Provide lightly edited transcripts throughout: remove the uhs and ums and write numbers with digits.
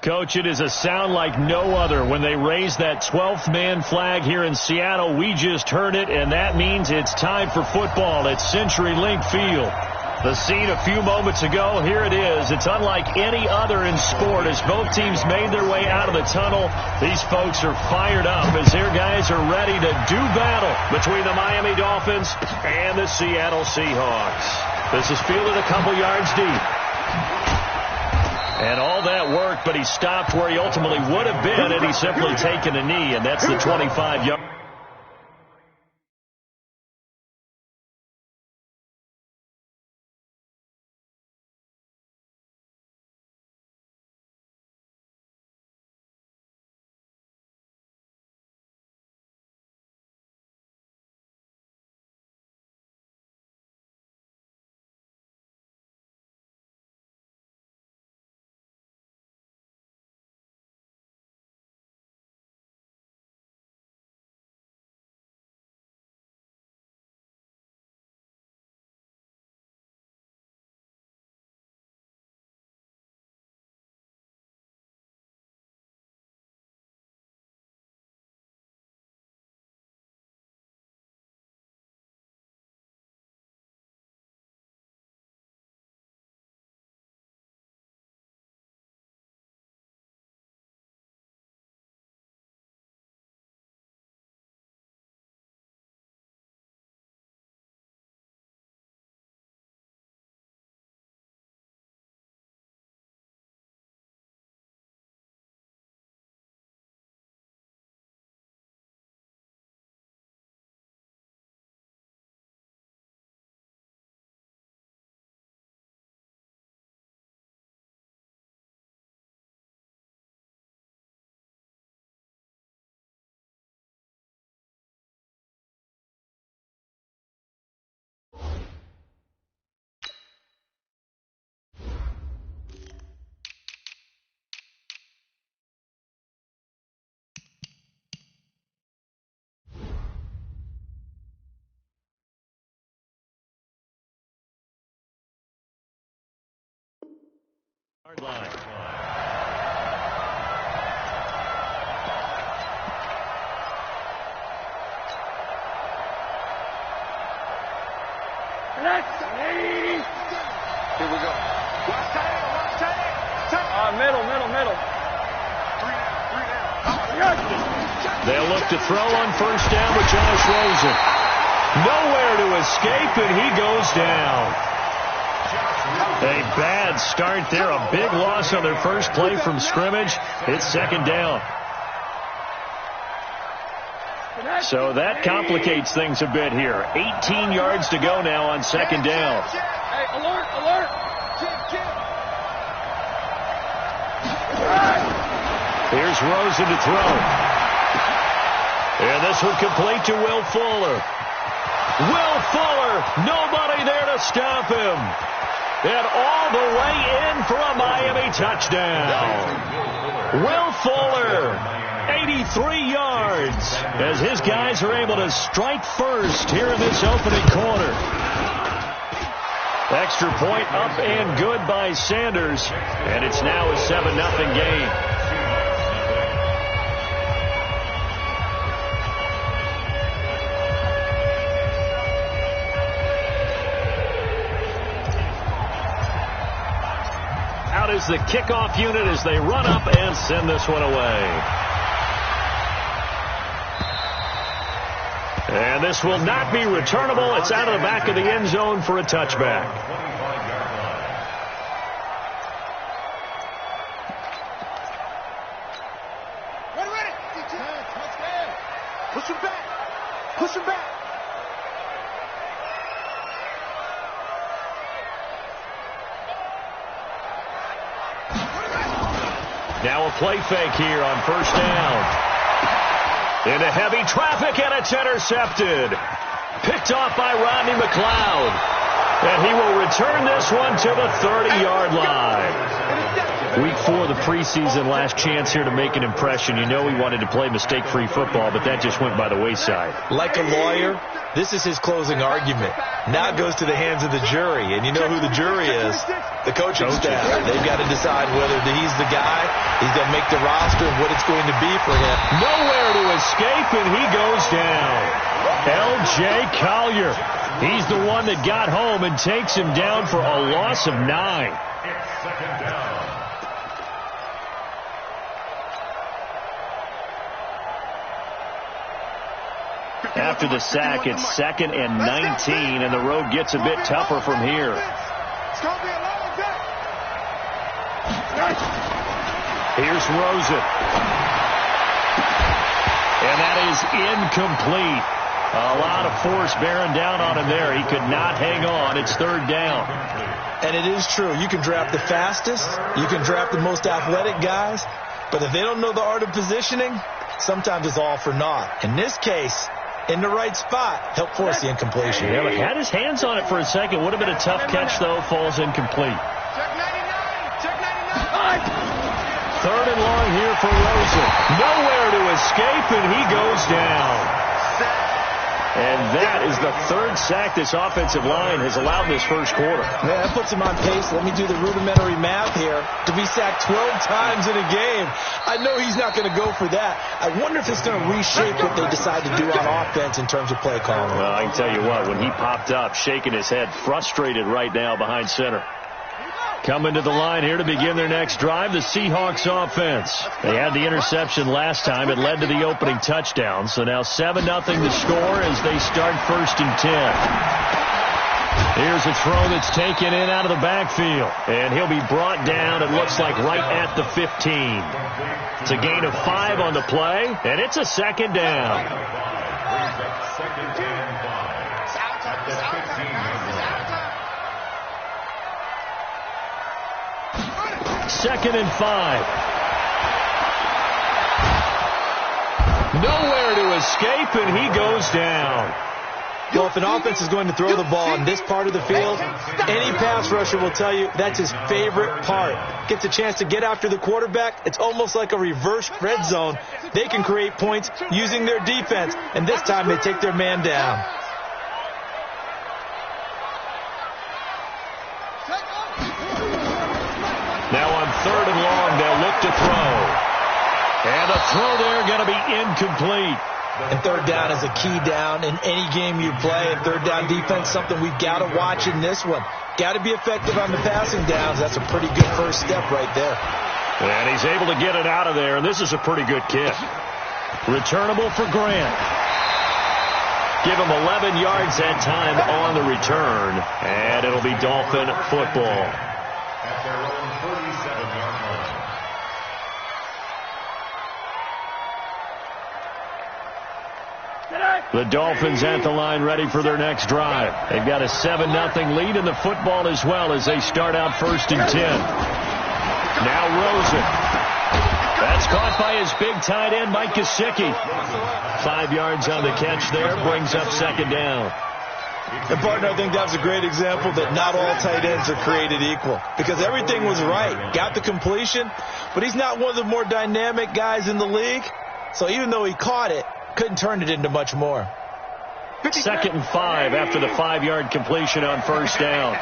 Coach, it is a sound like no other when they raise that 12th man flag here in Seattle. We just heard it, and that means it's time for football at CenturyLink Field. The scene a few moments ago, here it is. It's unlike any other in sport as both teams made their way out of the tunnel. These folks are fired up as their guys are ready to do battle between the Miami Dolphins and the Seattle Seahawks. This is fielded a couple yards deep. And all that work, but he stopped where he ultimately would have been had he simply taken a knee, and that's the 25-yard. Line. Here we go. Watch tight. Middle. They'll look to throw on first down with Josh Rosen. Nowhere to escape, and he goes down. A bad start there. A big loss on their first play from scrimmage. It's second down. So that complicates things a bit here. 18 yards to go now on second down. Hey, alert. Here's Rosen to throw. And this one complete to Will Fuller. Will Fuller, nobody there to stop him. And all the way in for a Miami touchdown. Will Fuller, 83 yards, as his guys are able to strike first here in this opening quarter. Extra point up and good by Sanders, and it's now a 7-0 game. Out is the kickoff unit as they run up and send this one away. And this will not be returnable. It's out of the back of the end zone for a touchback. Ready. Push him back. Now a play fake here on first down. Into heavy traffic, and it's intercepted. Picked off by Rodney McLeod. And he will return this one to the 30-yard line. Week 4 of the preseason, last chance here to make an impression. You know he wanted to play mistake-free football, but that just went by the wayside. Like a lawyer, this is his closing argument. Now it goes to the hands of the jury. And you know who the jury is? The coaching staff. They've got to decide whether he's the guy, he's going to make the roster, and what it's going to be for him. Nowhere to escape, and he goes down. L.J. Collier. He's the one that got home and takes him down for a loss of 9. It's second down. After the sack, it's 2nd and 19, and the road gets a bit tougher from here. It's going to be a long day. Here's Rosen. And that is incomplete. A lot of force bearing down on him there. He could not hang on. It's 3rd down. And it is true. You can draft the fastest. You can draft the most athletic guys. But if they don't know the art of positioning, sometimes it's all for naught. In this case, in the right spot, help force the incompletion. Yeah, but had his hands on it for a second. Would have been a tough catch, though. Falls incomplete. Check 99. Check 99. 3rd and long here for Rosen. Nowhere to escape, and he goes down. And that is the 3rd sack this offensive line has allowed this first quarter. Yeah, that puts him on pace. Let me do the rudimentary math here. To be sacked 12 times in a game, I know he's not going to go for that. I wonder if it's going to reshape what they decide to do on offense in terms of play calling. Well, I can tell you what, when he popped up, shaking his head, frustrated right now behind center. Coming to the line here to begin their next drive, the Seahawks offense. They had the interception last time. It led to the opening touchdown. So now 7-0 the score as they start 1st and 10. Here's a throw that's taken in out of the backfield. And he'll be brought down, it looks like, right at the 15. It's a gain of 5 on the play, and it's a 2nd down. Second and 5. At the 15-yard line. 2nd and 5. Nowhere to escape, and he goes down. Well, if an offense is going to throw the ball in this part of the field, any pass rusher will tell you that's his favorite part. Gets a chance to get after the quarterback. It's almost like a reverse red zone. They can create points using their defense, and this time they take their man down. Now on 3rd and long, they'll look to throw. And the throw there going to be incomplete. And 3rd down is a key down in any game you play. And 3rd down defense, something we've got to watch in this one. Got to be effective on the passing downs. That's a pretty good first step right there. And he's able to get it out of there, and this is a pretty good kick. Returnable for Grant. Give him 11 yards that time on the return, and it'll be Dolphin football. At their own 47-yard line. The Dolphins at the line ready for their next drive. They've got a 7-0 lead in the football as well as they start out 1st and 10. Now Rosen. That's caught by his big tight end, Mike Gesicki. 5 yards on the catch there, brings up 2nd down. And, partner, I think that was a great example that not all tight ends are created equal. Because everything was right. Got the completion, but he's not one of the more dynamic guys in the league. So even though he caught it, couldn't turn it into much more. 2nd and 5 after the 5-yard completion on 1st down.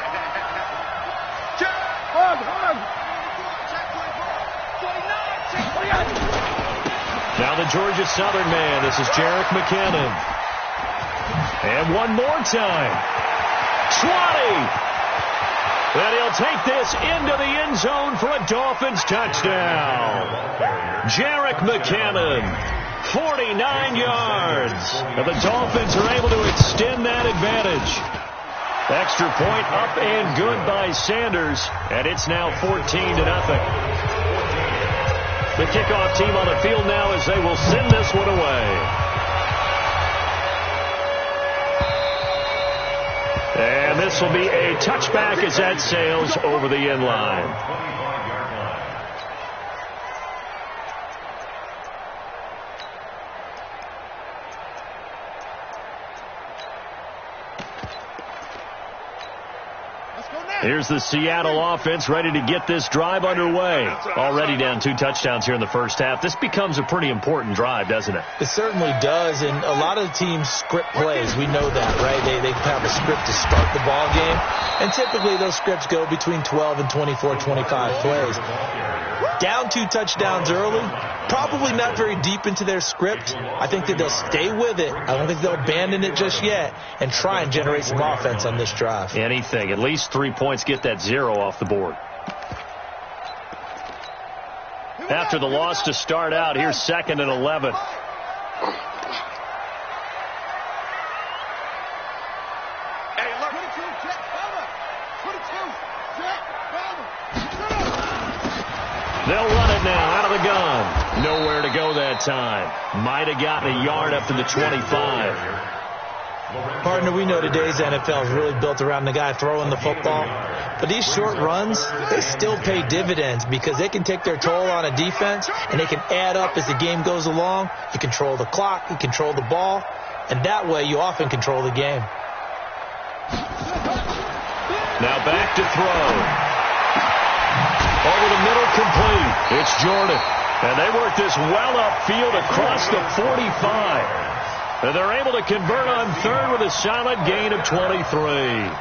Now the Georgia Southern man. This is Jerick McKinnon. And one more time. 20. And he'll take this into the end zone for a Dolphins touchdown. Jerick McKinnon, 49 yards. And the Dolphins are able to extend that advantage. Extra point up and good by Sanders. And it's now 14-0. The kickoff team on the field now as they will send this one away. And this will be a touchback as that sails over the end line. Here's the Seattle offense ready to get this drive underway. Already down 2 touchdowns here in the first half. This becomes a pretty important drive, doesn't it? It certainly does, and a lot of the teams script plays. We know that, right? They have a script to start the ball game, and typically those scripts go between 12 and 24, 25 plays. Down 2 touchdowns early, probably not very deep into their script. I think that they'll stay with it. I don't think they'll abandon it just yet and try and generate some offense on this drive. Anything. At least 3 points, get that 0 off the board. After the loss to start out, here's 2nd and 11. They'll run it now out of the gun. Nowhere to go that time. Might have gotten a yard up to the 25. Partner, we know today's NFL is really built around the guy throwing the football. But these short runs, they still pay dividends because they can take their toll on a defense and they can add up as the game goes along. You control the clock, you control the ball, and that way you often control the game. Now back to throw. Over the middle, complete. It's Jordan. And they work this well upfield across the 45. And they're able to convert on 3rd with a solid gain of 23. 1st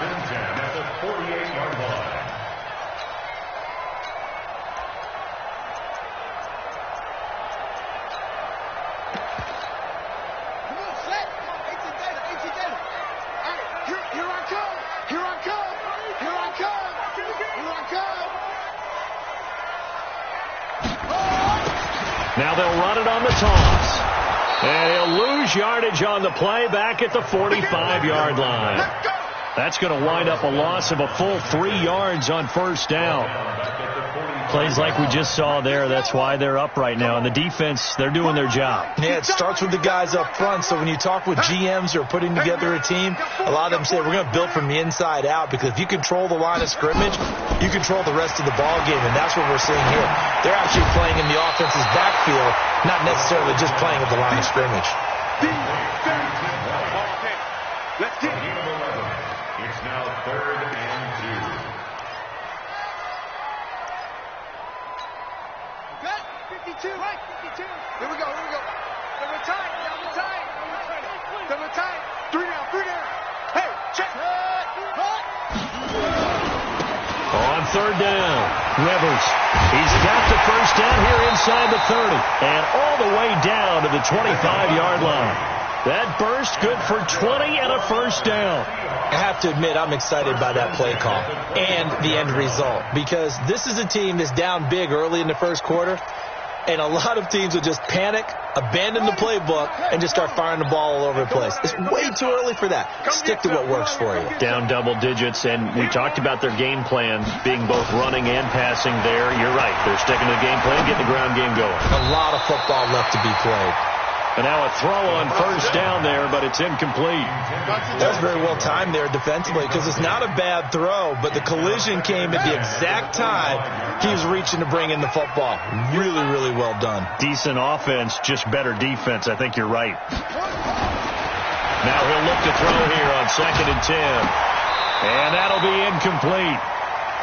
and 10 at the 48-yard line. Come on, set. Come on, 18 data. All right, here I come. Here I come. Here I come. Here I come. Now they'll run it on the toss. And he'll lose yardage on the play back at the 45-yard line. That's going to wind up a loss of a full 3 yards on 1st down. Plays like we just saw there. That's why they're up right now. And the defense, they're doing their job. Yeah, it starts with the guys up front. So when you talk with GMs who are putting together a team, a lot of them say we're going to build from the inside out because if you control the line of scrimmage, you control the rest of the ball game. And that's what we're seeing here. They're actually playing in the offense's backfield, not necessarily just playing at the line of scrimmage. Let's get it. It's now 3rd and 2. 52, right, 52. Here we go. Double time. 3 down. Hey, check. On 3rd down, Rivers. He's got the 1st down here inside the 30. And all the way down to the 25-yard line. That burst good for 20 and a 1st down. I have to admit, I'm excited by that play call and the end result because this is a team that's down big early in the 1st quarter. And a lot of teams will just panic, abandon the playbook, and just start firing the ball all over the place. It's way too early for that. Stick to what works for you. Down double digits, and we talked about their game plan being both running and passing there. You're right. They're sticking to the game plan, getting the ground game going. A lot of football left to be played. And now a throw on 1st down there, but it's incomplete. That's very well timed there defensively because it's not a bad throw, but the collision came at the exact time he was reaching to bring in the football. Really, really well done. Decent offense, just better defense. I think you're right. Now he'll look to throw here on 2nd and 10. And that'll be incomplete.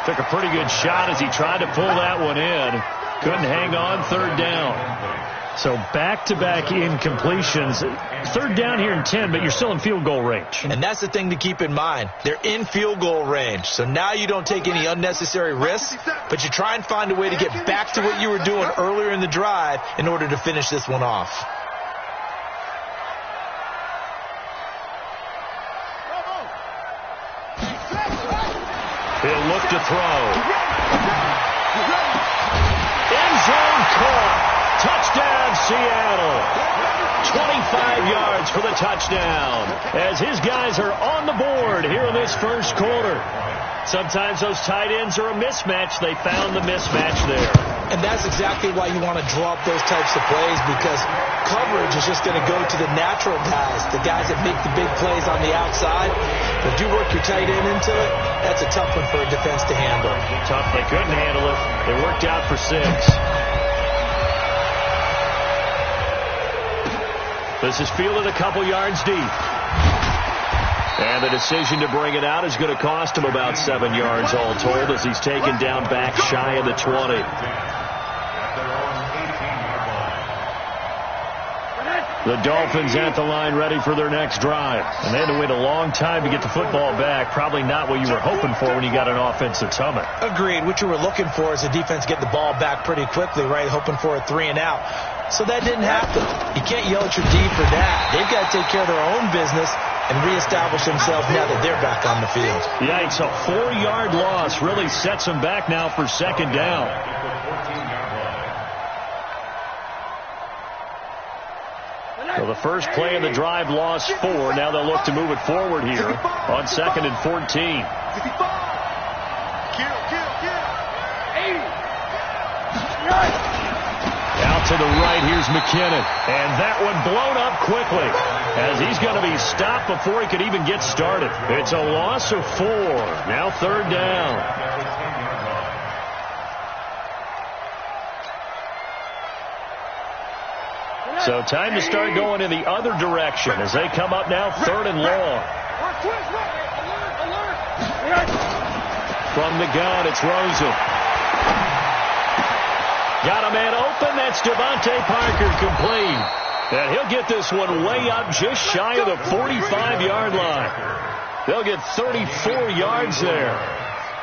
Took a pretty good shot as he tried to pull that one in. Couldn't hang on 3rd down. So back-to-back incompletions. 3rd down here in 10, but you're still in field goal range. And that's the thing to keep in mind. They're in field goal range. So now you don't take any unnecessary risks, but you try and find a way to get back to what you were doing earlier in the drive in order to finish this one off. He'll look to throw. End zone caught. Touchdown, Seattle. 25 yards for the touchdown as his guys are on the board here in this 1st quarter. Sometimes those tight ends are a mismatch. They found the mismatch there. And that's exactly why you want to draw up those types of plays because coverage is just going to go to the natural guys, the guys that make the big plays on the outside. But if you work your tight end into it, that's a tough one for a defense to handle. Tough. They couldn't handle it. It worked out for 6. This is fielded a couple yards deep. And the decision to bring it out is going to cost him about 7 yards all told as he's taken down back shy of the 20. The Dolphins at the line ready for their next drive. And they had to wait a long time to get the football back. Probably not what you were hoping for when you got an offense that's humming. Agreed. What you were looking for is the defense get the ball back pretty quickly, right? Hoping for a 3 and out. So that didn't happen. You can't yell at your D for that. They've got to take care of their own business and reestablish themselves now that they're back on the field. Yikes, a 4-yard loss really sets them back now for second down. So the first play of the drive lost 4. Now they'll look to move it forward here on 2nd and 14. Out to the right, here's McKinnon. And that one blown up quickly as he's going to be stopped before he could even get started. It's a loss of 4. Now 3rd down. So time to start going in the other direction as they come up now 3rd and long. From the gun, it's Rosen. Got a man open. That's Devontae Parker complete. And he'll get this one way up just shy of the 45-yard line. They'll get 34 yards there.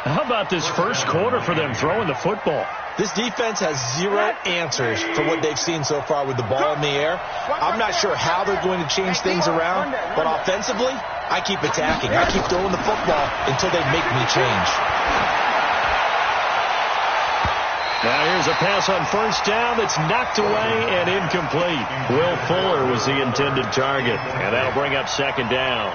How about this first quarter for them throwing the football? This defense has 0 answers for what they've seen so far with the ball in the air. I'm not sure how they're going to change things around, but offensively, I keep attacking. I keep throwing the football until they make me change. Now here's a pass on 1st down that's knocked away and incomplete. Will Fuller was the intended target, and that'll bring up 2nd down.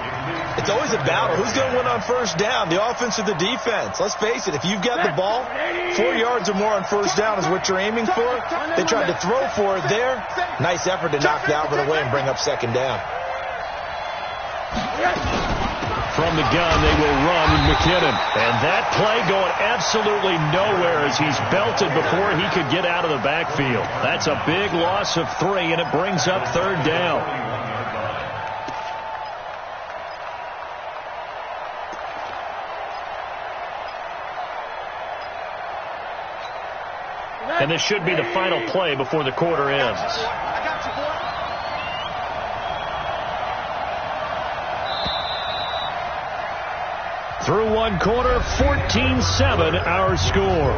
It's always a battle. Who's going to win on 1st down, the offense or the defense? Let's face it, if you've got the ball, 4 yards or more on 1st down is what you're aiming for. They tried to throw for it there. Nice effort to knock Albert away and bring up 2nd down. From the gun, they will run with McKinnon. And that play going absolutely nowhere as he's belted before he could get out of the backfield. That's a big loss of 3, and it brings up 3rd down. And this should be the final play before the quarter ends. Through 1 quarter, 14-7 our score.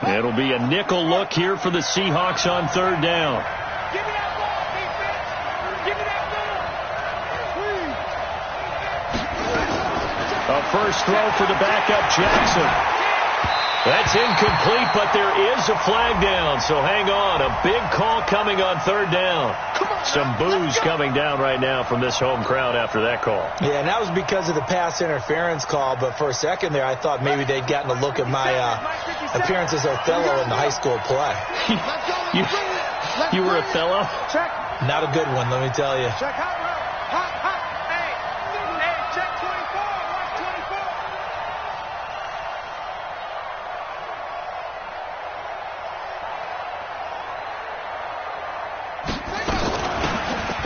It'll be a nickel look here for the Seahawks on third down. Give me that ball, defense. Give me that ball. A first throw for the backup, Jackson. That's incomplete, but there is a flag down, so hang on. A big call coming on third down. Some boos coming down right now from this home crowd after that call. Yeah, and that was because of the pass interference call, but for a second there I thought maybe they'd gotten a look at my appearance as Othello in the high school play. You were Othello? Not a good one, let me tell you. Check hot route. Hot. Hey, check 24. Watch 24.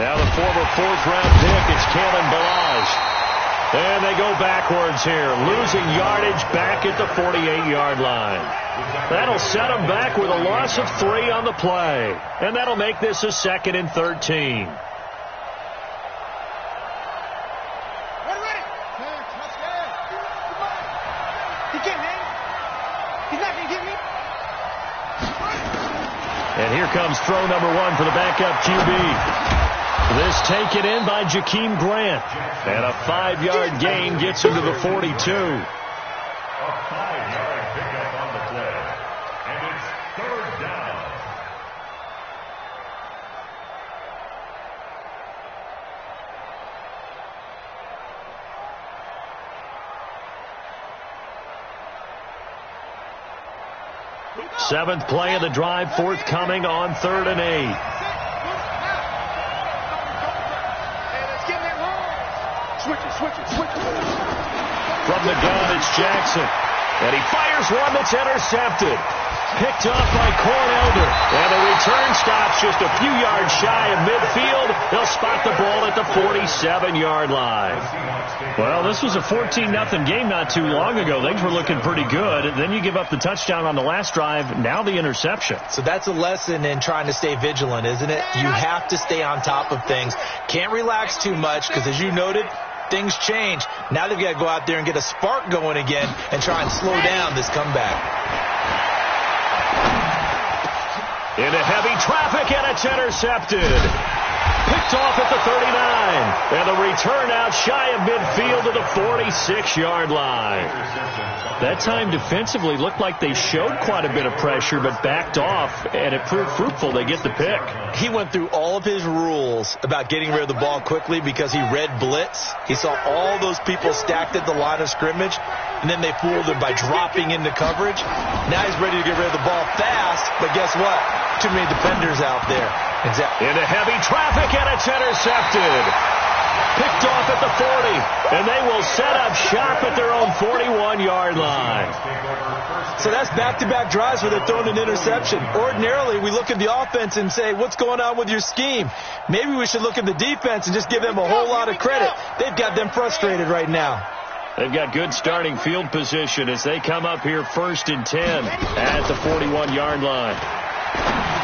Now the former fourth-round pick, it's Kalen Balazs. And they go backwards here, losing yardage back at the 48-yard line. That'll set them back with a loss of 3 on the play. And that'll make this a 2nd and 13. Ready. Let's go. He can't hit. He's not going to get me. And here comes throw number 1 for the backup QB. This taken in by Jakeem Grant. And a 5-yard gain gets him to the 42. A 5-yard pickup on the play. And it's third down. Seventh play of the drive, forthcoming on 3rd and 8. Switch it. From the gun, it's Jackson. And he fires one that's intercepted. Picked off by Cornelder. And the return stops just a few yards shy of midfield. They'll spot the ball at the 47-yard line. Well, this was a 14-0 game not too long ago. Things were looking pretty good. Then you give up the touchdown on the last drive. Now the interception. So that's a lesson in trying to stay vigilant, isn't it? You have to stay on top of things. Can't relax too much because, as you noted, things change. Now they've got to go out there and get a spark going again and try and slow down this comeback. Into heavy traffic, and it's intercepted. Picked off at the 39. And the return out shy of midfield to the 46-yard line. That time defensively looked like they showed quite a bit of pressure but backed off, and it proved fruitful. They get the pick. He went through all of his rules about getting rid of the ball quickly because he read blitz. He saw all those people stacked at the line of scrimmage, and then they fooled him by dropping into coverage. Now he's ready to get rid of the ball fast, but guess what? Too many defenders out there. Exactly. Into heavy traffic, and it's intercepted. Picked off at the 40, and they will set up shop at their own 41-yard line. So that's back-to-back drives where they're throwing an interception. Ordinarily, we look at the offense and say, what's going on with your scheme? Maybe we should look at the defense and just give them a whole lot of credit. They've got them frustrated right now. They've got good starting field position as they come up here 1st and 10 at the 41-yard line.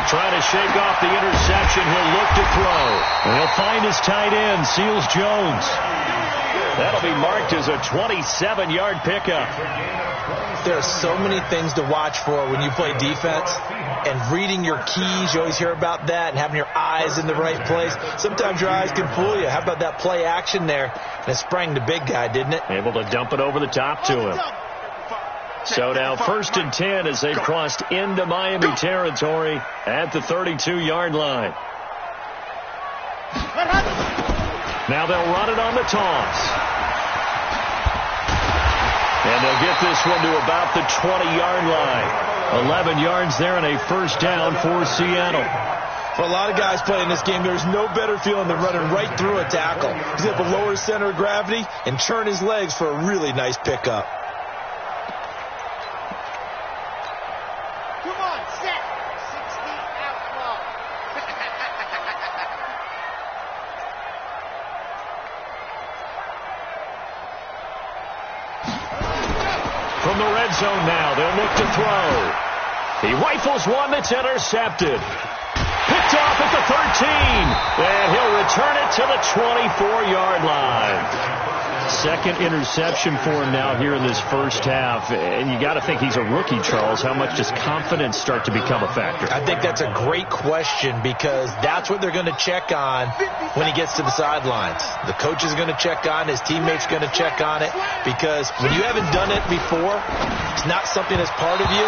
Trying to shake off the interception. He'll look to throw. And he'll find his tight end, Seals Jones. That'll be marked as a 27-yard pickup. There are so many things to watch for when you play defense. And reading your keys, you always hear about that, and having your eyes in the right place. Sometimes your eyes can fool you. How about that play action there? And it sprang the big guy, didn't it? Able to dump it over the top to him. So now 1st and 10 as they've crossed into Miami territory at the 32-yard line. Now they'll run it on the toss. And they'll get this one to about the 20-yard line. 11 yards there and a first down for Seattle. For a lot of guys playing this game, there's no better feeling than running right through a tackle. He's able to lower his center of gravity and turn his legs for a really nice pickup. Come on, set. 60 outlaw. From the red zone now, they'll look to throw. He rifles one that's intercepted. Picked off at the 13. And he'll return it to the 24-yard line. Second interception for him now here in this first half. And you got to think he's a rookie, Charles. How much does confidence start to become a factor? I think that's a great question because that's what they're going to check on when he gets to the sidelines. The coach is going to check on, his teammates going to check on it, because when you haven't done it before, it's not something that's part of you.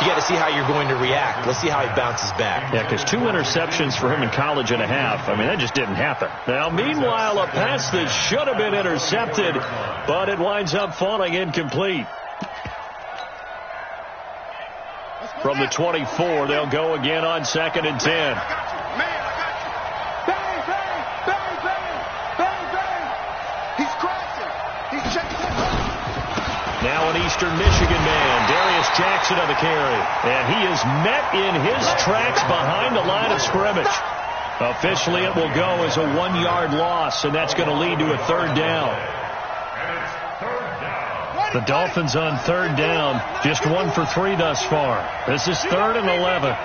You got to see how you're going to react. Let's see how he bounces back. Yeah, because 2 interceptions for him in college and a half. I mean, that just didn't happen. Now, meanwhile, a pass that should have been intercepted, but it winds up falling incomplete. From the 24, they'll go again on 2nd and 10. Now an Eastern Michigan man, Darius Jackson on the carry. And he is met in his tracks behind the line of scrimmage. Officially, it will go as a 1-yard loss, and that's going to lead to a 3rd down. The Dolphins on 3rd down, just 1 for 3 thus far. This is 3rd and 11.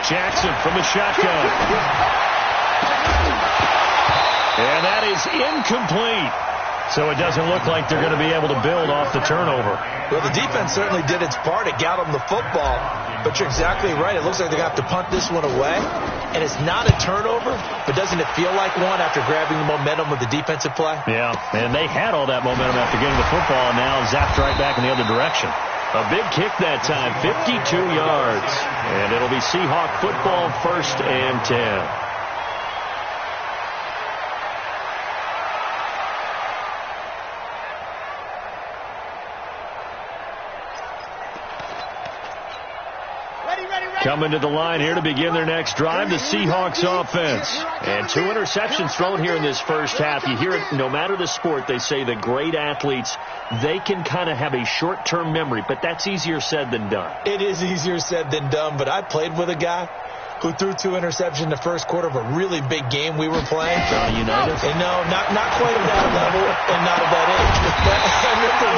Jackson from the shotgun. And that is incomplete. So it doesn't look like they're going to be able to build off the turnover. Well, the defense certainly did its part. It got them the football. But you're exactly right. It looks like they're going to have to punt this one away. And it's not a turnover, but doesn't it feel like one after grabbing the momentum with the defensive play? Yeah, and they had all that momentum after getting the football, and now zapped right back in the other direction. A big kick that time, 52 yards. And it'll be Seahawk football, 1st and 10. Coming to the line here to begin their next drive, the Seahawks offense. And 2 interceptions thrown here in this first half. You hear it, no matter the sport, they say the great athletes, they can kind of have a short-term memory, but that's easier said than done. It is easier said than done, but I played with a guy who threw 2 interceptions in the first quarter of a really big game we were playing. United? And no, not quite at that level and not at that age.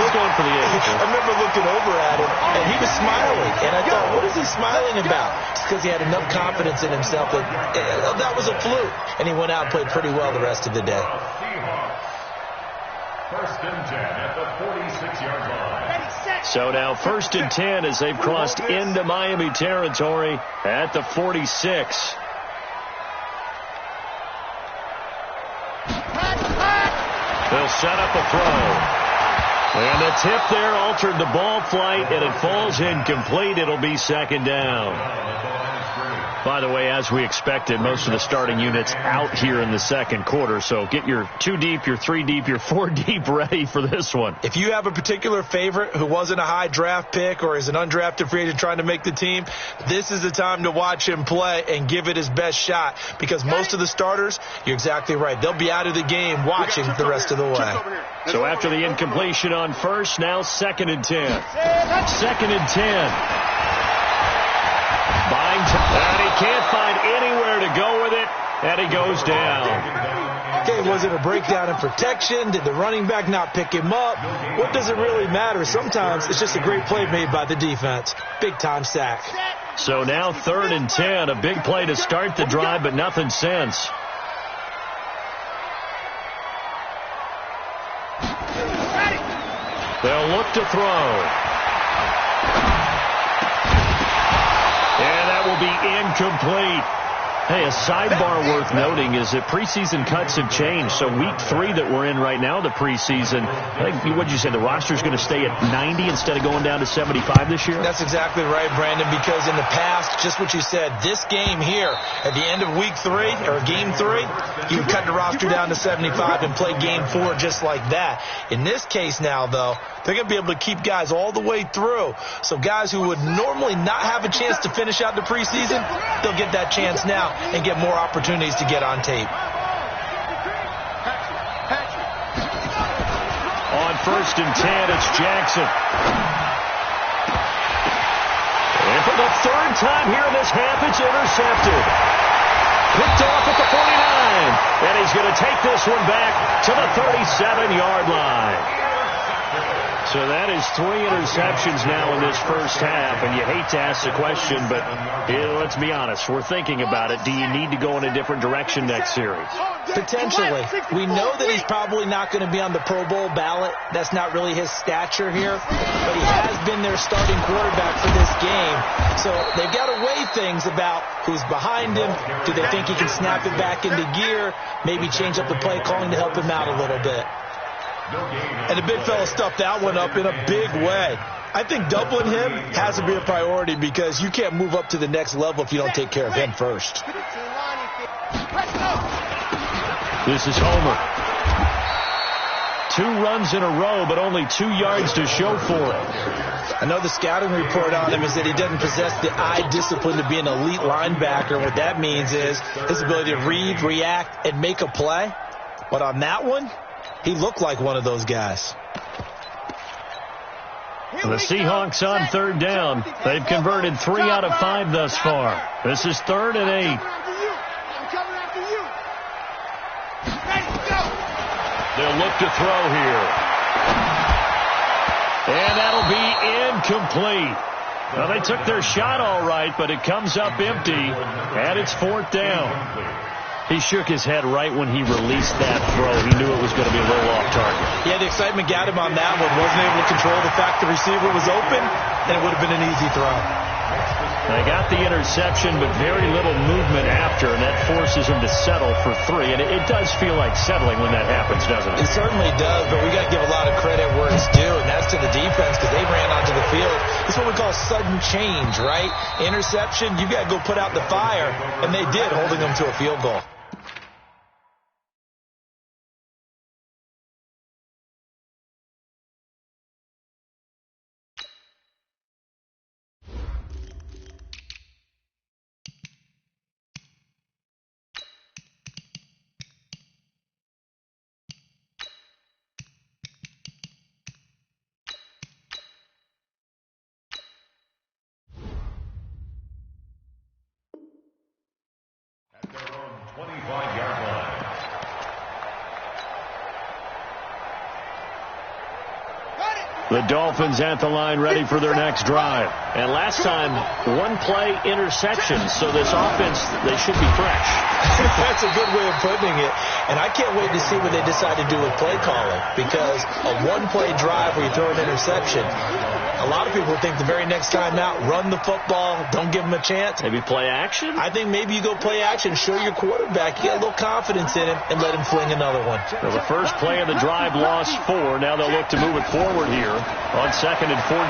I remember looking over at him, and he was smiling. And I thought, what is he smiling about? It's because he had enough confidence in himself that that was a fluke. And he went out and played pretty well the rest of the day. 1st and 10 at the 46-yard line. So now 1st and 10 as they've crossed into Miami territory at the 46. They'll set up a throw. And the tip there altered the ball flight, and it falls incomplete. It'll be 2nd down. By the way, as we expected, most of the starting units out here in the second quarter. So get your 2 deep, your 3 deep, your 4 deep ready for this one. If you have a particular favorite who wasn't a high draft pick or is an undrafted free agent trying to make the team, this is the time to watch him play and give it his best shot, because most of the starters, you're exactly right, they'll be out of the game watching the rest of the way. So after the incompletion on 1st, now 2nd and 10. 2nd and 10. And he can't find anywhere to go with it, and he goes down. Okay, was it a breakdown in protection? Did the running back not pick him up? What does it really matter? Sometimes it's just a great play made by the defense. Big-time sack. So now 3rd and 10, a big play to start the drive, but nothing since. They'll look to throw. And that will be incomplete. Hey, a sidebar worth noting is that preseason cuts have changed. So week 3 that we're in right now, the preseason, I think, what did you say, the roster's going to stay at 90 instead of going down to 75 this year? That's exactly right, Brandon, because in the past, just what you said, this game here, at the end of week 3, or game 3, you would cut the roster down to 75 and play game 4 just like that. In this case now, though, they're going to be able to keep guys all the way through. So guys who would normally not have a chance to finish out the preseason, they'll get that chance now and get more opportunities to get on tape. On 1st and 10, it's Jackson. And for the 3rd time here in this half, it's intercepted. Picked off at the 49. And he's going to take this one back to the 37-yard line. So that is 3 interceptions now in this first half, and you hate to ask the question, but let's be honest, we're thinking about it. Do you need to go in a different direction next series? Potentially. We know that he's probably not going to be on the Pro Bowl ballot. That's not really his stature here, but he has been their starting quarterback for this game. So they've got to weigh things about who's behind him. Do they think he can snap it back into gear? Maybe change up the play calling to help him out a little bit. And the big fella stuffed that one up in a big way. I think doubling him has to be a priority because you can't move up to the next level if you don't take care of him first. This is Homer. 2 runs in a row, but only 2 yards to show for it. I know the scouting report on him is that he doesn't possess the eye discipline to be an elite linebacker. What that means is his ability to read, react, and make a play. But on that one, he looked like one of those guys. The Seahawks on 3rd down. They've converted 3 out of 5 thus far. This is 3rd and 8. They'll look to throw here. And that'll be incomplete. Well, they took their shot all right, but it comes up empty, and it's 4th down. He shook his head right when he released that throw. He knew it was going to be a little off target. Yeah, the excitement got him on that one. Wasn't able to control the fact the receiver was open, and it would have been an easy throw. They got the interception, but very little movement after, and that forces him to settle for 3. And it does feel like settling when that happens, doesn't it? It certainly does, but we got to give a lot of credit where it's due, and that's to the defense because they ran onto the field. It's what we call sudden change, right? Interception, you've got to go put out the fire, and they did, holding them to a field goal. The Dolphins at the line ready for their next drive. And last time, 1-play interception. So this offense, they should be fresh. That's a good way of putting it. And I can't wait to see what they decide to do with play calling. Because a 1-play drive where you throw an interception, a lot of people think the very next time out, run the football, don't give them a chance. Maybe play action? I think maybe you go play action, show your quarterback, you get a little confidence in him, and let him fling another one. Well, the first play of the drive lost 4. Now they'll look to move it forward here on 2nd and 14.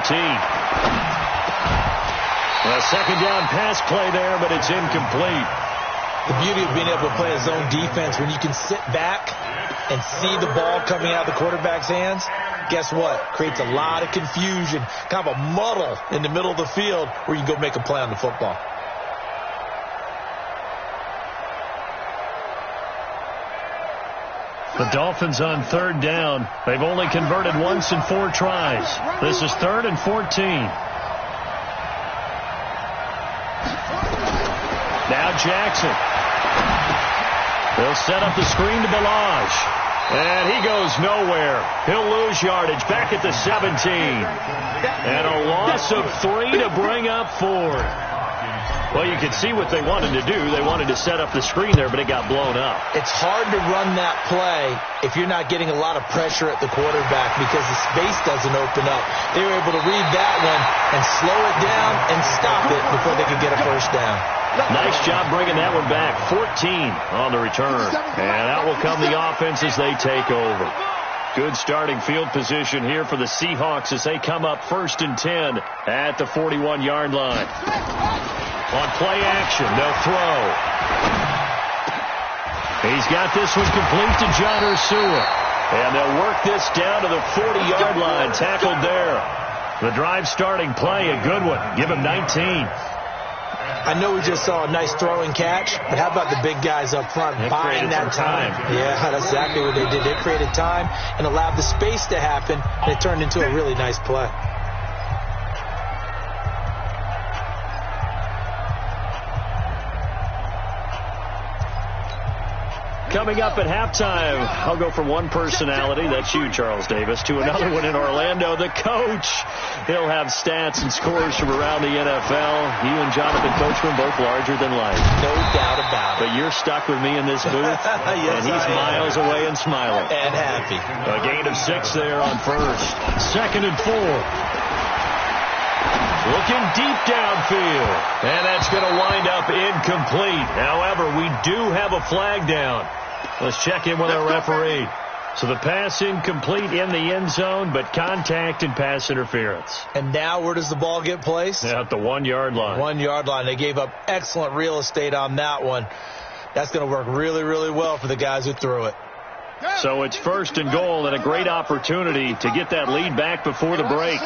A second down pass play there, but it's incomplete. The beauty of being able to play a zone defense when you can sit back and see the ball coming out of the quarterback's hands, guess what? Creates a lot of confusion, kind of a muddle in the middle of the field where you can go make a play on the football. The Dolphins on 3rd down. They've only converted once in 4 tries. This is 3rd and 14. Now Jackson. They'll set up the screen to Balaj. And he goes nowhere. He'll lose yardage back at the 17. And a loss of 3 to bring up 4. Well, you could see what they wanted to do. They wanted to set up the screen there, but it got blown up. It's hard to run that play if you're not getting a lot of pressure at the quarterback because the space doesn't open up. They were able to read that one and slow it down and stop it before they could get a first down. Nice job bringing that one back. 14 on the return. And out will come the offense as they take over. Good starting field position here for the Seahawks as they come up 1st and 10 at the 41-yard line. On play action, they'll throw. He's got this one complete to John Ursua. And they'll work this down to the 40-yard line, tackled there. The drive starting play, a good one. Give him 19. I know we just saw a nice throwing catch, but how about the big guys up front buying that time? Yeah, that's exactly what they did. They created time and allowed the space to happen, and it turned into a really nice play. Coming up at halftime, I'll go from one personality, that's you, Charles Davis, to another one in Orlando, the coach. He'll have stats and scores from around the NFL. You and Jonathan Coachman, both larger than life. No doubt about it. But you're stuck with me in this booth, yes, and he's miles away and smiling. And happy. A gain of 6 there on first. 2nd and 4. Looking deep downfield. And that's going to wind up incomplete. However, we do have a flag down. Let's check in with our referee. So the pass incomplete in the end zone, but contact and pass interference. And now where does the ball get placed? At the 1-yard line. 1-yard line. They gave up excellent real estate on that one. That's going to work really, really well for the guys who threw it. So it's 1st and goal and a great opportunity to get that lead back before the break.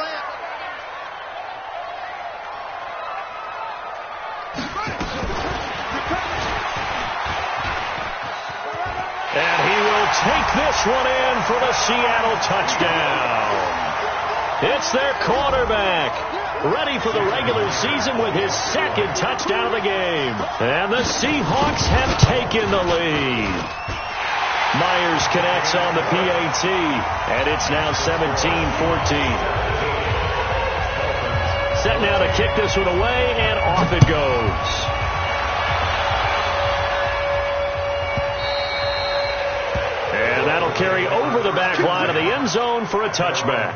And he will take this one in for the Seattle touchdown. It's their quarterback, ready for the regular season with his 2nd touchdown of the game. And the Seahawks have taken the lead. Myers connects on the PAT, and it's now 17-14. Set now to kick this one away, and off it goes. And that'll carry over the back line of the end zone for a touchback.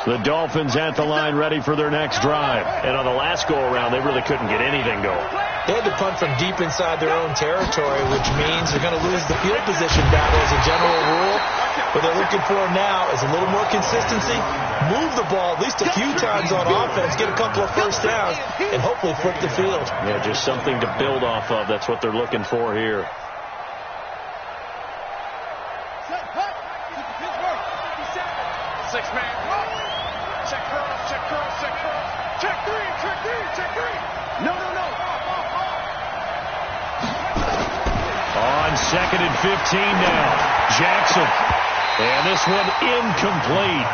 The Dolphins at the line ready for their next drive. And on the last go-around, they really couldn't get anything going. They had to punt from deep inside their own territory, which means they're going to lose the field position battle as a general rule. What they're looking for now is a little more consistency, move the ball at least a few times on offense, get a couple of first downs, and hopefully flip the field. Yeah, just something to build off of. That's what they're looking for here. Six-man. Check curl, check curl, check curl. Check three, check three, check three. No. On 2nd and 15 now. Jackson. And this one incomplete.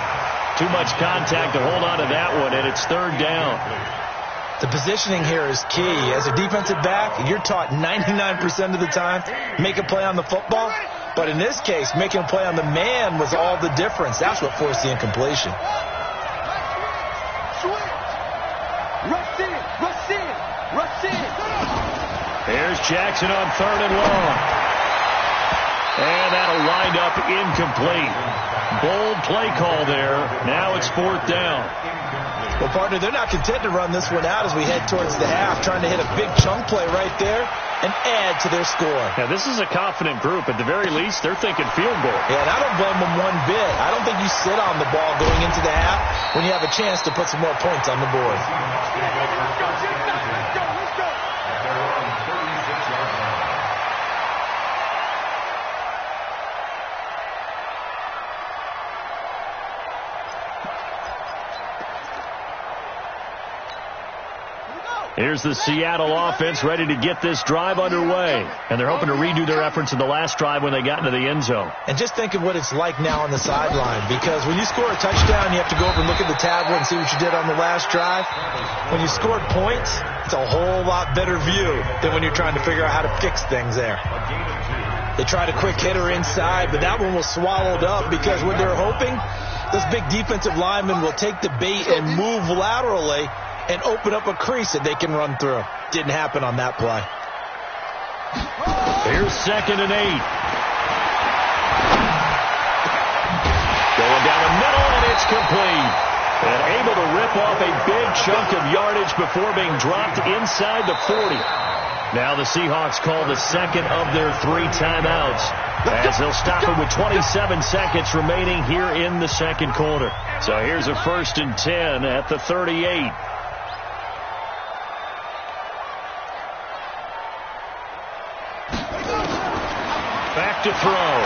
Too much contact to hold on to that one, and it's 3rd down. The positioning here is key. As a defensive back, you're taught 99% of the time, make a play on the football. But in this case, making a play on the man was all the difference. That's what forced the incompletion. Rush in. Here's Jackson on 3rd and long. And that'll wind up incomplete. Bold play call there. Now it's 4th down. Well, partner, they're not content to run this one out as we head towards the half, trying to hit a big chunk play right there and add to their score. Now, this is a confident group. At the very least, they're thinking field goal. Yeah, and I don't blame them one bit. I don't think you sit on the ball going into the half when you have a chance to put some more points on the board. Let's go. Here's the Seattle offense ready to get this drive underway. And they're hoping to redo their efforts in the last drive when they got into the end zone. And just think of what it's like now on the sideline, because when you score a touchdown, you have to go over and look at the tablet and see what you did on the last drive. When you scored points, it's a whole lot better view than when you're trying to figure out how to fix things there. They tried a quick hitter inside, but that one was swallowed up because what they're hoping, this big defensive lineman will take the bait and move laterally and open up a crease that they can run through. Didn't happen on that play. Here's 2nd and 8. Going down the middle, and it's complete. And able to rip off a big chunk of yardage before being dropped inside the 40. Now the Seahawks call the 2nd of their 3 timeouts as they'll stop it with 27 seconds remaining here in the 2nd quarter. So here's a 1st and 10 at the 38. Back to throw.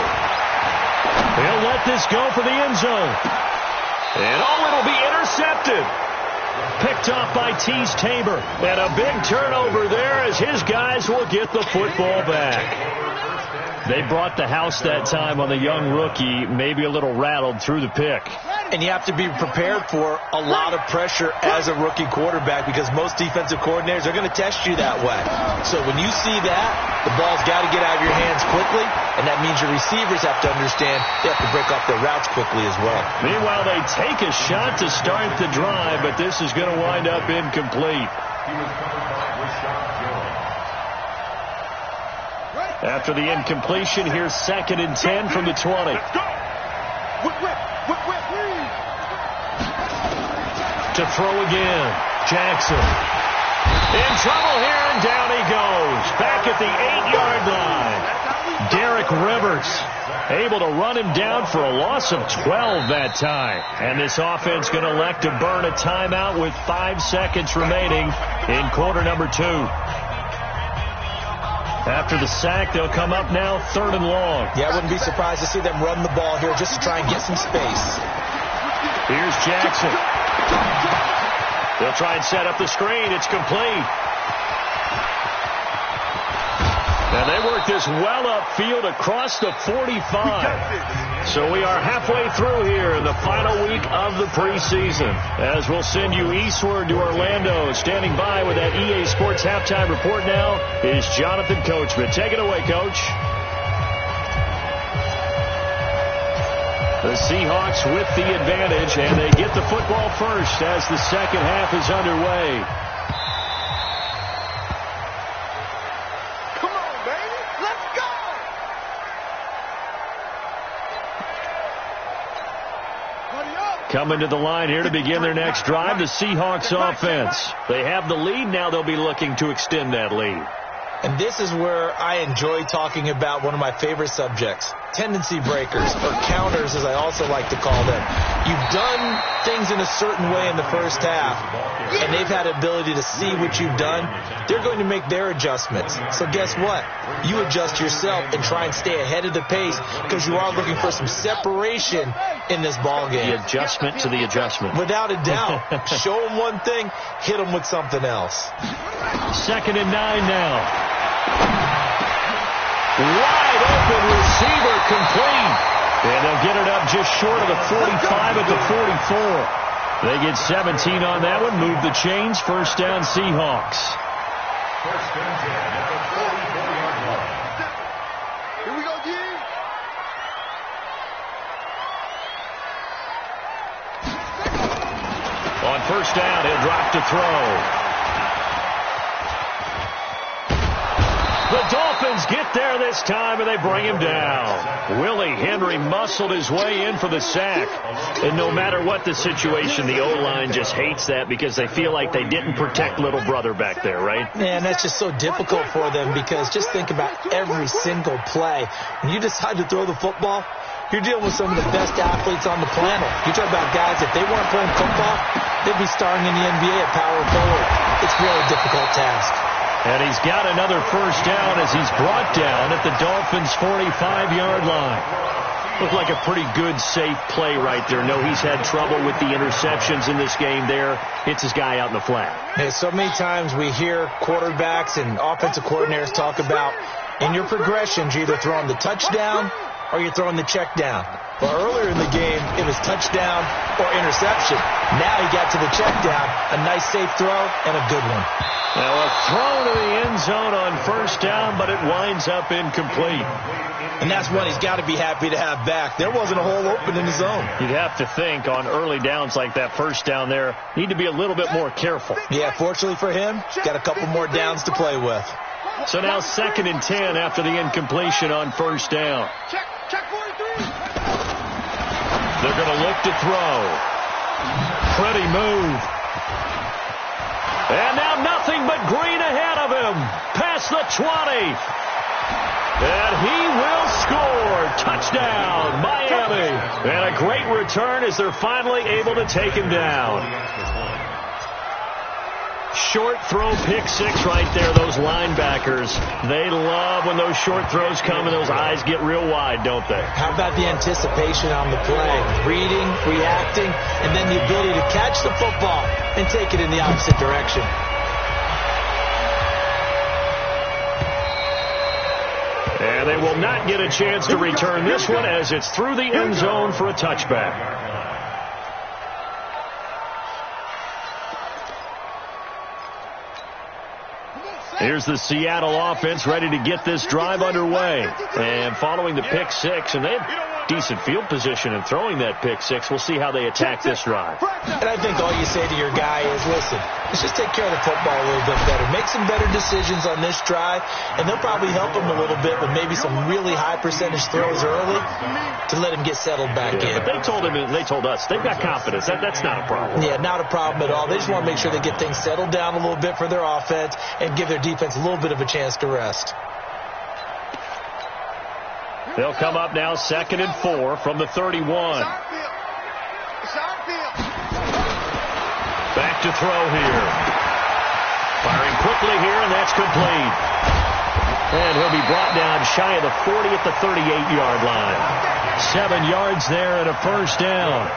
He'll let this go for the end zone. And it'll be intercepted. Picked off by Tease Tabor. And a big turnover there as his guys will get the football back. They brought the house that time on the young rookie, maybe a little rattled through the pick. And you have to be prepared for a lot of pressure as a rookie quarterback because most defensive coordinators are going to test you that way. So when you see that, the ball's got to get out of your hands quickly, and that means your receivers have to understand they have to break off their routes quickly as well. Meanwhile, they take a shot to start the drive, but this is going to wind up incomplete. After the incompletion, here's 2nd and 10 from the 20. To throw again, Jackson. In trouble here, and down he goes. Back at the 8-yard line. Derek Rivers able to run him down for a loss of 12 that time. And this offense going to elect to burn a timeout with 5 seconds remaining in quarter number 2. After the sack, they'll come up now 3rd and long. Yeah, I wouldn't be surprised to see them run the ball here just to try and get some space. Here's Jackson. They'll try and set up the screen. It's complete. Now they work this well upfield across the 45. So we are halfway through here in the final week of the preseason. As we'll send you eastward to Orlando. Standing by with that EA Sports halftime report now is Jonathan Coachman. Take it away, Coach. The Seahawks with the advantage, and they get the football first as the second half is underway. Come on, baby. Let's go. Buddy up. Coming to the line here to begin their next drive, the Seahawks offense. They have the lead. Now they'll be looking to extend that lead. And this is where I enjoy talking about one of my favorite subjects, tendency breakers, or counters as I also like to call them. You've done things in a certain way in the first half, and they've had the ability to see what you've done. They're going to make their adjustments. So guess what? You adjust yourself and try and stay ahead of the pace because you are looking for some separation in this ball game. The adjustment to the adjustment. Without a doubt. Show them one thing, hit them with something else. 2nd and 9 now. Wide open receiver complete. And they'll get it up just short of the 45 at the 44. They get 17 on that one. Move the chains. First down, Seahawks. First and 10 at the 44-yard line. Here we go, G. On first down, he'll drop to throw. The Dolphins get there this time, and they bring him down. Willie Henry muscled his way in for the sack. And no matter what the situation, the O-line just hates that because they feel like they didn't protect little brother back there, right? Man, that's just so difficult for them because just think about every single play. When you decide to throw the football, you're dealing with some of the best athletes on the planet. You talk about guys, if they weren't playing football, they'd be starring in the NBA at power forward. It's a really difficult task. And he's got another first down as he's brought down at the Dolphins' 45-yard line. Looked like a pretty good, safe play right there. No, he's had trouble with the interceptions in this game there. Hits his guy out in the flat. Hey, so many times we hear quarterbacks and offensive coordinators talk about in your progressions, you're either throwing the touchdown or you're throwing the check down. Well, earlier in the game, it was touchdown or interception. Now he got to the check down, a nice safe throw, and a good one. Now a throw to the end zone on first down, but it winds up incomplete. And that's one he's got to be happy to have back. There wasn't a hole open in the zone. You'd have to think on early downs like that first down there, need to be a little bit more careful. Yeah, fortunately for him, got a couple more downs to play with. So now 2nd and 10 after the incompletion on first down. Check 43. They're going to look to throw. Pretty move. And now nothing but green ahead of him. Past the 20. And he will score. Touchdown, Miami. And a great return as they're finally able to take him down. Short throw, pick six right there. Those linebackers, they love when those short throws come and those eyes get real wide, don't they? How about the anticipation on the play? Reading, reacting, and then the ability to catch the football and take it in the opposite direction. And they will not get a chance to return this one as it's through the end zone for a touchback. Here's the Seattle offense ready to get this drive underway. And following the pick six, and they have decent field position in throwing that pick six. We'll see how they attack this drive. And I think all you say to your guy is, listen, let's just take care of the football a little bit better. Make some better decisions on this drive, and they'll probably help him a little bit with maybe some really high percentage throws early to let him get settled back in. But they told him, and they told us, they've got confidence. That's not a problem. Yeah, not a problem at all. They just want to make sure they get things settled down a little bit for their offense and give their defense a little bit of a chance to rest. They'll come up now 2nd and 4 from the 31. Back to throw here. Firing quickly here, and that's complete. And he'll be brought down shy of the 40 at the 38-yard line. 7 yards there and a first down.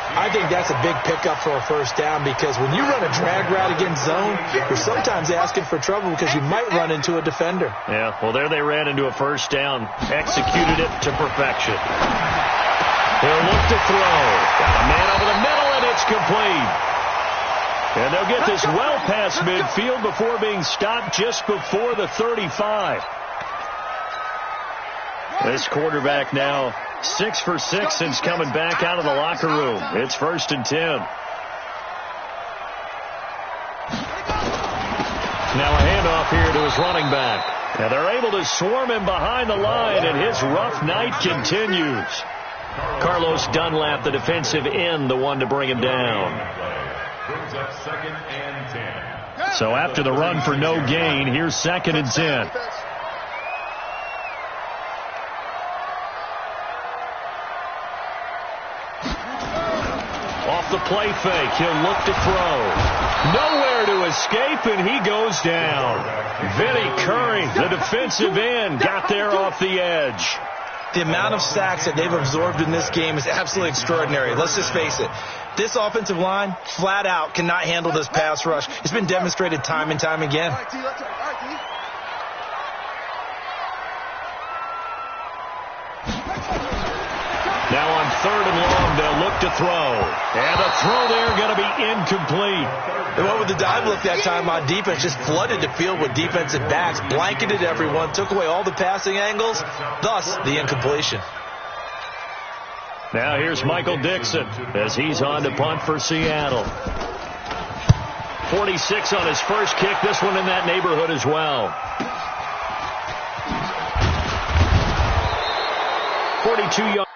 I think that's a big pickup for a first down, because when you run a drag route against zone, you're sometimes asking for trouble because you might run into a defender. Yeah, well, there they ran into a first down. Executed it to perfection. They'll look to throw. Got a man over the middle, and it's complete. And they'll get this well past midfield before being stopped just before the 35. This quarterback now 6 for 6 since coming back out of the locker room. It's 1st and 10. Now a handoff here to his running back. Now they're able to swarm him behind the line, and his rough night continues. Carlos Dunlap, the defensive end, the one to bring him down. Brings up 2nd and 10. So after the run for no gain, here's 2nd and 10. Off the play fake, he'll look to throw. Nowhere to escape, and he goes down. Vinny Curry, the defensive end, got there off the edge. The amount of sacks that they've absorbed in this game is absolutely extraordinary. Let's just face it. This offensive line, flat out, cannot handle this pass rush. It's been demonstrated time and time again. Now on 3rd and long, they'll look to throw. And the throw there going to be incomplete. They went with the dive look that time on defense, just flooded the field with defensive backs, blanketed everyone, took away all the passing angles, thus the incompletion. Now here's Michael Dixon as he's on to punt for Seattle. 46 on his first kick, this one in that neighborhood as well. 42 yards.